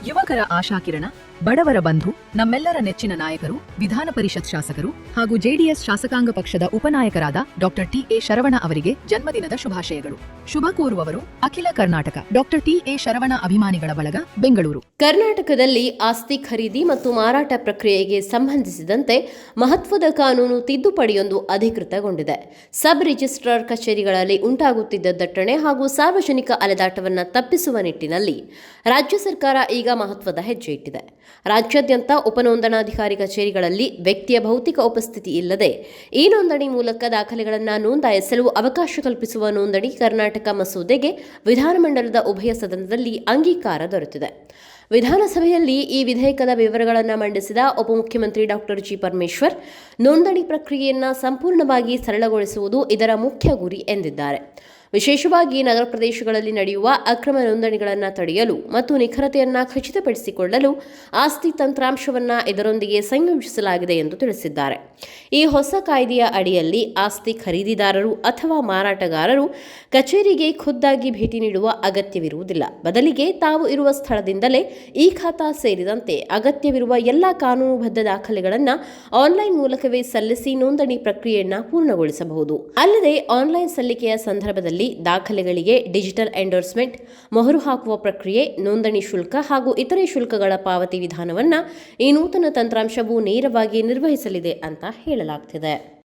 ಯುವಕರ ಆಶಾಕಿರಣ, ಬಡವರ ಬಂಧು, ನಮ್ಮೆಲ್ಲರ ನೆಚ್ಚಿನ ನಾಯಕರು, ವಿಧಾನ ಪರಿಷತ್ ಶಾಸಕರು ಹಾಗೂ ಜೆಡಿಎಸ್ ಶಾಸಕಾಂಗ ಪಕ್ಷದ ಉಪನಾಯಕರಾದ ಡಾಕ್ಟರ್ ಟಿ.ಎ. ಶರವಣ ಅವರಿಗೆ ಜನ್ಮದಿನದ ಶುಭಾಶಯಗಳು. ಶುಭ ಕೋರುವವರು ಅಖಿಲ ಕರ್ನಾಟಕ ಡಾಕ್ಟರ್ ಟಿ.ಎ. ಶರವಣ ಅಭಿಮಾನಿಗಳ ಬಳಗ, ಬೆಂಗಳೂರು. ಕರ್ನಾಟಕದಲ್ಲಿ ಆಸ್ತಿ ಖರೀದಿ ಮತ್ತು ಮಾರಾಟ ಪ್ರಕ್ರಿಯೆಗೆ ಸಂಬಂಧಿಸಿದಂತೆ ಮಹತ್ವದ ಕಾನೂನು ತಿದ್ದುಪಡಿಯೊಂದು ಅಧಿಕೃತಗೊಂಡಿದೆ. ಸಬ್ ರಿಜಿಸ್ಟ್ರಾರ್ ಕಚೇರಿಗಳಲ್ಲಿ ಉಂಟಾಗುತ್ತಿದ್ದ ದಟ್ಟಣೆ ಹಾಗೂ ಸಾರ್ವಜನಿಕ ಅಲೆದಾಟವನ್ನು ತಪ್ಪಿಸುವ ನಿಟ್ಟಿನಲ್ಲಿ ರಾಜ್ಯ ಸರ್ಕಾರ ಈಗ ಮಹತ್ವದ ಹೆಜ್ಜೆ ಇಟ್ಟಿದೆ. ರಾಜ್ಯಾದ್ಯಂತ ಉಪನೋಂದಣಾಧಿಕಾರಿ ಕಚೇರಿಗಳಲ್ಲಿ ವ್ಯಕ್ತಿಯ ಭೌತಿಕ ಉಪಸ್ಥಿತಿ ಇಲ್ಲದೆ ಈ ನೋಂದಣಿ ಮೂಲಕ ದಾಖಲೆಗಳನ್ನು ನೋಂದಾಯಿಸಲು ಅವಕಾಶ ಕಲ್ಪಿಸುವ ನೋಂದಣಿ ಕರ್ನಾಟಕ ಮಸೂದೆಗೆ ವಿಧಾನಮಂಡಲದ ಉಭಯ ಸದನದಲ್ಲಿ ಅಂಗೀಕಾರ ದೊರೆತಿದೆ. ವಿಧಾನಸಭೆಯಲ್ಲಿ ಈ ವಿಧೇಯಕದ ವಿವರಗಳನ್ನು ಮಂಡಿಸಿದ ಉಪಮುಖ್ಯಮಂತ್ರಿ ಡಾಕ್ಟರ್ ಜಿ. ಪರಮೇಶ್ವರ್, ನೋಂದಣಿ ಪ್ರಕ್ರಿಯೆಯನ್ನು ಸಂಪೂರ್ಣವಾಗಿ ಸರಳಗೊಳಿಸುವುದು ಇದರ ಮುಖ್ಯ ಗುರಿ ಎಂದಿದ್ದಾರೆ. ವಿಶೇಷವಾಗಿ ನಗರ ಪ್ರದೇಶಗಳಲ್ಲಿ ನಡೆಯುವ ಅಕ್ರಮ ನೋಂದಣಿಗಳನ್ನು ತಡೆಯಲು ಮತ್ತು ನಿಖರತೆಯನ್ನು ಖಚಿತಪಡಿಸಿಕೊಳ್ಳಲು ಆಸ್ತಿ ತಂತ್ರಾಂಶವನ್ನು ಇದರೊಂದಿಗೆ ಸಂಯೋಜಿಸಲಾಗಿದೆ ಎಂದು ತಿಳಿಸಿದ್ದಾರೆ. ಈ ಹೊಸ ಕಾಯ್ದೆಯ ಅಡಿಯಲ್ಲಿ ಆಸ್ತಿ ಖರೀದಿದಾರರು ಅಥವಾ ಮಾರಾಟಗಾರರು ಕಚೇರಿಗೆ ಖುದ್ದಾಗಿ ಭೇಟಿ ನೀಡುವ ಅಗತ್ಯವಿರುವುದಿಲ್ಲ. ಬದಲಿಗೆ ತಾವು ಇರುವ ಸ್ಥಳದಿಂದಲೇ ಈ ಖಾತಾ ಸೇರಿದಂತೆ ಅಗತ್ಯವಿರುವ ಎಲ್ಲ ಕಾನೂನುಬದ್ಧ ದಾಖಲೆಗಳನ್ನು ಆನ್ಲೈನ್ ಮೂಲಕವೇ ಸಲ್ಲಿಸಿ ನೋಂದಣಿ ಪ್ರಕ್ರಿಯೆಯನ್ನು ಪೂರ್ಣಗೊಳಿಸಬಹುದು. ಅಲ್ಲದೆ ಆನ್ಲೈನ್ ಸಲ್ಲಿಕೆಯ ಸಂದರ್ಭದಲ್ಲಿ ದಾಖಲೆಗಳಿಗೆ ಡಿಜಿಟಲ್ ಎಂಡೋರ್ಸ್ಮೆಂಟ್, ಮೊಹರು ಹಾಕುವ ಪ್ರಕ್ರಿಯೆ, ನೋಂದಣಿ ಶುಲ್ಕ ಹಾಗೂ ಇತರೆ ಶುಲ್ಕಗಳ ಪಾವತಿ ವಿಧಾನವನ್ನು ಈ ನೂತನ ತಂತ್ರಾಂಶವು ನೇರವಾಗಿ ನಿರ್ವಹಿಸಲಿದೆ ಅಂತ ಹೇಳಲಾಗ್ತಿದೆ.